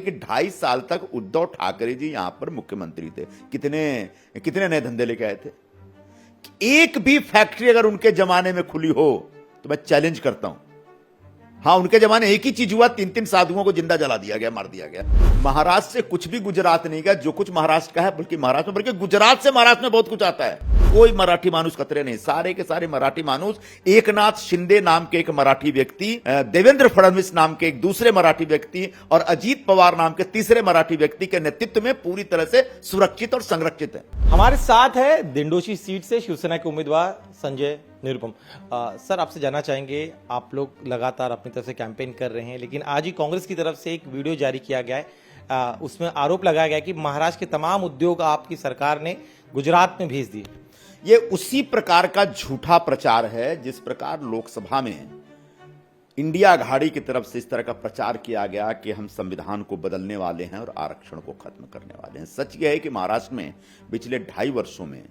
कि 2.5 साल तक उद्धव ठाकरे जी यहां पर मुख्यमंत्री थे। कितने नए धंधे लेके आए थे? एक भी फैक्ट्री अगर उनके जमाने में खुली हो तो मैं चैलेंज करता हूं। हां, उनके जमाने एक ही चीज हुआ, 3-3 साधुओं को जिंदा जला दिया गया, मार दिया गया। महाराष्ट्र से कुछ भी गुजरात नहीं गया, जो कुछ महाराष्ट्र का है, बल्कि गुजरात से महाराष्ट्र में बहुत कुछ आता है। कोई मराठी मानुस कतरे नहीं, सारे के सारे मराठी मानुस, एकनाथ शिंदे नाम के एक मराठी व्यक्ति, देवेंद्र फडणवीस नाम के एक दूसरे मराठी व्यक्ति और अजीत पवार नाम के तीसरे मराठी व्यक्ति के नेतृत्व में पूरी तरह से सुरक्षित और संरक्षित है। हमारे साथ है दिंडोशी सीट से शिवसेना के उम्मीदवार संजय निरुपम। सर, आपसे जानना चाहेंगे, आप लोग लगातार अपनी तरफ से कैंपेन कर रहे हैं, लेकिन आज ही कांग्रेस की तरफ से एक वीडियो जारी किया गया है, उसमें आरोप लगाया गया कि महाराष्ट्र के तमाम उद्योग आपकी सरकार ने गुजरात में भेज दिए। ये उसी प्रकार का झूठा प्रचार है जिस प्रकार लोकसभा में इंडिया आघाड़ी की तरफ से इस तरह का प्रचार किया गया कि हम संविधान को बदलने वाले हैं और आरक्षण को खत्म करने वाले हैं। सच यह है कि महाराष्ट्र में पिछले 2.5 वर्षों में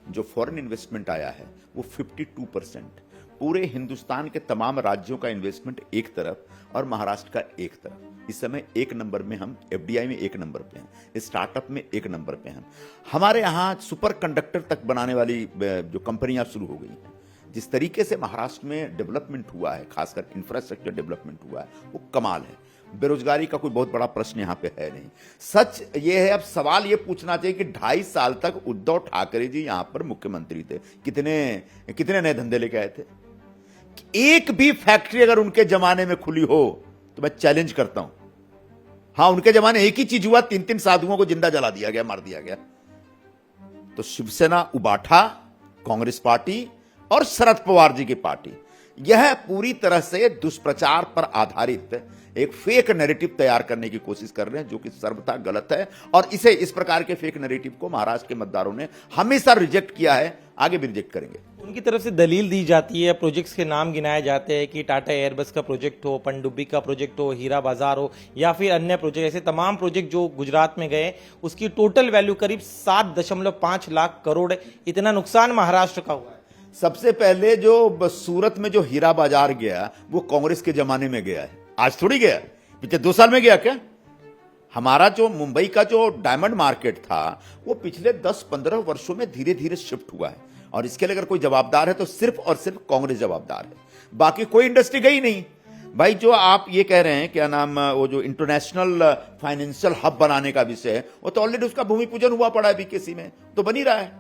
जो फॉरेन इन्वेस्टमेंट आया है वो 52%, पूरे हिंदुस्तान के तमाम राज्यों का इन्वेस्टमेंट एक तरफ और महाराष्ट्र का एक तरफ। इस समय 1 नंबर में हम, एफडीआई में 1 नंबर पे हैं, स्टार्टअप में 1 नंबर पे हैं। हमारे यहाँ सुपर कंडक्टर तक बनाने वाली जो कंपनियां शुरू हो गई हैं। जिस तरीके से महाराष्ट्र में डेवलपमेंट हुआ है, खासकर इंफ्रास्ट्रक्चर डेवलपमेंट हुआ है, वो कमाल है। बेरोजगारी का कोई बहुत बड़ा प्रश्न यहाँ पे है नहीं। सच ये है, अब सवाल ये पूछना चाहिए कि 2.5 साल तक उद्धव ठाकरे जी यहाँ पर मुख्यमंत्री थे, कितने नए धंधे लेके आए थे? एक भी फैक्ट्री अगर उनके जमाने में खुली हो तो मैं चैलेंज करता हूं। हां, उनके जमाने एक ही चीज हुआ, 3-3 साधुओं को जिंदा जला दिया गया, मार दिया गया। तो शिवसेना उबाठा, कांग्रेस पार्टी और शरद पवार जी की पार्टी, यह पूरी तरह से दुष्प्रचार पर आधारित एक फेक नैरेटिव तैयार करने की कोशिश कर रहे हैं, जो कि सर्वथा गलत है। और इस प्रकार के फेक नैरेटिव को महाराष्ट्र के मतदारों ने हमेशा रिजेक्ट किया है, आगे भी रिजेक्ट करेंगे। उनकी तरफ से दलील दी जाती है, प्रोजेक्ट्स के नाम गिनाए जाते हैं कि टाटा एयरबस का प्रोजेक्ट हो, पनडुब्बी का प्रोजेक्ट हो, हीरा बाजार हो, या फिर अन्य प्रोजेक्ट, ऐसे तमाम प्रोजेक्ट जो गुजरात में गए, उसकी टोटल वैल्यू करीब 7.5 लाख करोड़ है। इतना नुकसान महाराष्ट्र का हुआ है। सबसे पहले जो सूरत में जो हीरा बाजार गया वो कांग्रेस के जमाने में गया है, आज थोड़ी गया, पिछले 2 साल में गया क्या? हमारा जो मुंबई का जो डायमंड मार्केट था वो पिछले 10-15 वर्षों में धीरे धीरे शिफ्ट हुआ है। और इसके लिए अगर कोई जवाबदार है तो सिर्फ और सिर्फ कांग्रेस जवाबदार है, बाकी कोई इंडस्ट्री गई नहीं। भाई, जो आप ये कह रहे हैं, क्या नाम, वो जो इंटरनेशनल फाइनेंशियल हब बनाने का विषय है, वो तो ऑलरेडी उसका भूमि पूजन हुआ पड़ा है, बीकेसी में तो बन ही रहा है।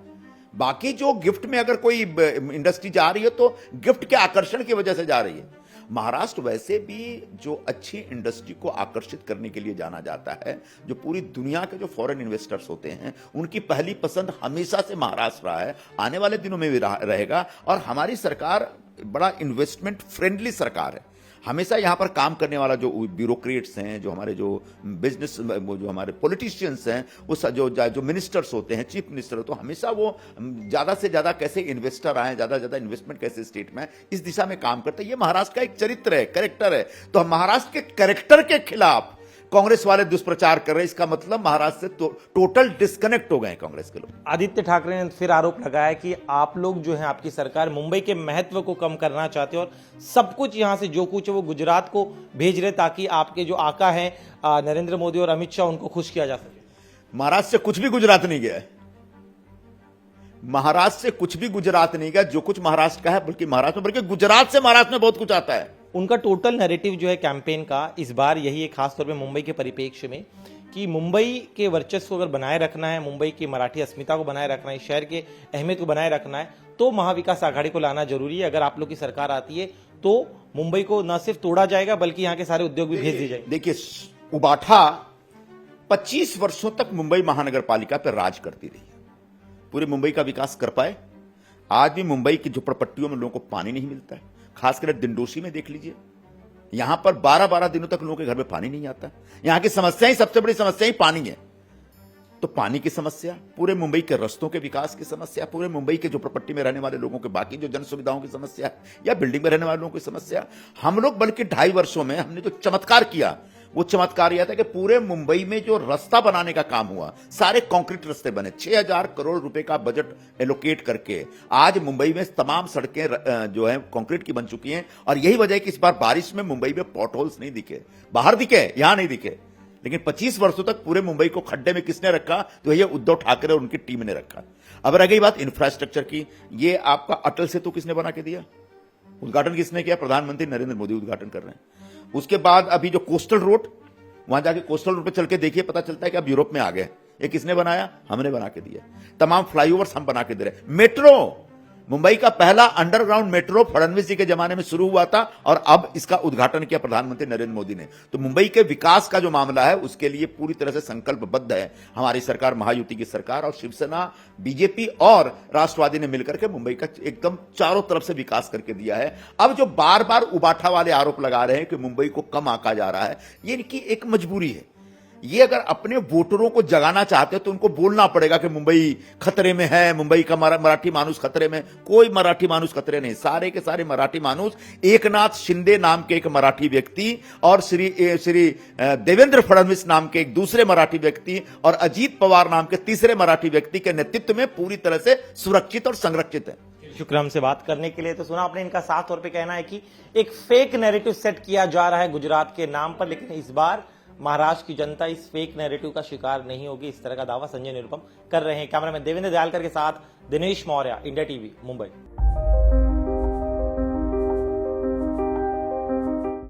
बाकी जो गिफ्ट में अगर कोई इंडस्ट्री जा रही है तो गिफ्ट के आकर्षण की वजह से जा रही है। महाराष्ट्र वैसे भी जो अच्छी इंडस्ट्री को आकर्षित करने के लिए जाना जाता है, जो पूरी दुनिया के जो फॉरेन इन्वेस्टर्स होते हैं उनकी पहली पसंद हमेशा से महाराष्ट्र रहा है, आने वाले दिनों में भी रहेगा। और हमारी सरकार बड़ा इन्वेस्टमेंट फ्रेंडली सरकार है। हमेशा यहाँ पर काम करने वाला जो ब्यूरोक्रेट्स हैं, जो हमारे जो बिजनेस, वो जो हमारे पॉलिटिशियंस हैं, वो जो मिनिस्टर्स होते हैं, चीफ मिनिस्टर, तो हमेशा वो ज़्यादा से ज़्यादा कैसे इन्वेस्टर आए, ज़्यादा से ज़्यादा इन्वेस्टमेंट कैसे स्टेट में, इस दिशा में काम करते हैं। ये महाराष्ट्र का एक चरित्र है, कैरेक्टर है। तो हम महाराष्ट्र के कैरेक्टर के खिलाफ कांग्रेस वाले दुष्प्रचार कर रहे हैं, इसका मतलब महाराष्ट्र से टोटल डिस्कनेक्ट हो गए कांग्रेस के लोग। आदित्य ठाकरे ने फिर आरोप लगाया कि आप लोग जो है, आपकी सरकार मुंबई के महत्व को कम करना चाहते हो और सब कुछ यहां से जो कुछ है वो गुजरात को भेज रहे, ताकि आपके जो आका हैं नरेंद्र मोदी और अमित शाह, उनको खुश किया जा सके। महाराष्ट्र से कुछ भी गुजरात नहीं गया है। महाराष्ट्र से कुछ भी गुजरात नहीं गया, जो कुछ महाराष्ट्र का है, बल्कि गुजरात से महाराष्ट्र में बहुत कुछ आता है। उनका टोटल नैरेटिव जो है कैंपेन का इस बार यही है, खासतौर पे मुंबई के परिप्रेक्ष्य में, कि मुंबई के वर्चस्व को अगर बनाए रखना है, मुंबई की मराठी अस्मिता को बनाए रखना है, शहर के अहमियत को बनाए रखना है, तो महाविकास आघाड़ी को लाना जरूरी है। अगर आप लोग की सरकार आती है तो मुंबई को न सिर्फ तोड़ा जाएगा बल्कि यहाँ के सारे उद्योग भी भेज दिए जाएंगे। देखिए, उबाठा 25 वर्षों तक मुंबई महानगर पालिका पर राज करती रही, पूरे मुंबई का विकास कर पाए। आज भी मुंबई की झोपड़पट्टियों में लोगों को पानी नहीं मिलता है, खासकर दिंडोशी में देख लीजिए, यहां पर 12-12 दिनों तक लोगों के घर में पानी नहीं आता। यहां की समस्या ही, सबसे बड़ी समस्या ही पानी है। तो पानी की समस्या, पूरे मुंबई के रस्तों के विकास की समस्या, पूरे मुंबई के झोपड़पट्टी में रहने वाले लोगों के बाकी जो जन सुविधाओं की समस्या या बिल्डिंग में रहने वाले लोगों की समस्या, हम लोग बल्कि 2.5 वर्षों में हमने जो चमत्कार किया, वो चमत्कार यह था कि पूरे मुंबई में जो रास्ता बनाने का काम हुआ, सारे कंक्रीट रास्ते बने। 6,000 करोड़ रुपए का बजट एलोकेट करके आज मुंबई में तमाम सड़कें जो है कंक्रीट की बन चुकी हैं। और यही वजह है कि इस बार बारिश में मुंबई में पॉट होल्स नहीं दिखे, बाहर दिखे, यहां नहीं दिखे। लेकिन 25 वर्षों तक पूरे मुंबई को खड्डे में किसने रखा? तो ये उद्धव ठाकरे और उनकी टीम ने रखा। अब रह गई बात इंफ्रास्ट्रक्चर की, ये आपका अटल सेतु किसने बना के दिया? उद्घाटन किसने किया? प्रधानमंत्री नरेंद्र मोदी उद्घाटन कर रहे हैं। उसके बाद अभी जो कोस्टल रोड, वहां जाके कोस्टल रोड पे चल के देखिए, पता चलता है कि अब यूरोप में आ गए। ये किसने बनाया? हमने बना के दिया। तमाम फ्लाईओवर्स हम बना के दे रहे। मेट्रो, मुंबई का पहला अंडरग्राउंड मेट्रो फडणवीस जी के जमाने में शुरू हुआ था और अब इसका उद्घाटन किया प्रधानमंत्री नरेंद्र मोदी ने। तो मुंबई के विकास का जो मामला है उसके लिए पूरी तरह से संकल्पबद्ध है हमारी सरकार, महायुति की सरकार, और शिवसेना, बीजेपी और राष्ट्रवादी ने मिलकर के मुंबई का एकदम चारों तरफ से विकास करके दिया है। अब जो बार बार उबाठा वाले आरोप लगा रहे हैं कि मुंबई को कम आंका जा रहा है, ये इनकी एक मजबूरी है। ये अगर अपने वोटरों को जगाना चाहते हैं तो उनको बोलना पड़ेगा कि मुंबई खतरे में है, मुंबई का मराठी मानुस खतरे में। कोई मराठी मानुस खतरे नहीं, सारे के सारे मराठी मानुस एकनाथ शिंदे नाम के एक मराठी व्यक्ति और श्री देवेंद्र फडणवीस नाम के एक दूसरे मराठी व्यक्ति और अजीत पवार नाम के तीसरे मराठी व्यक्ति के नेतृत्व में पूरी तरह से सुरक्षित और संरक्षित है। शुक्र हमसे बात करने के लिए। तो सुना आपने, इनका साफ तौर पे कहना है कि एक फेक नैरेटिव सेट किया जा रहा है गुजरात के नाम पर, लेकिन इस बार महाराष्ट्र की जनता इस फेक नैरेटिव का शिकार नहीं होगी, इस तरह का दावा संजय निरुपम कर रहे हैं। कैमरामैन देवेंद्र दयालकर के साथ दिनेश मौर्य, इंडिया टीवी, मुंबई।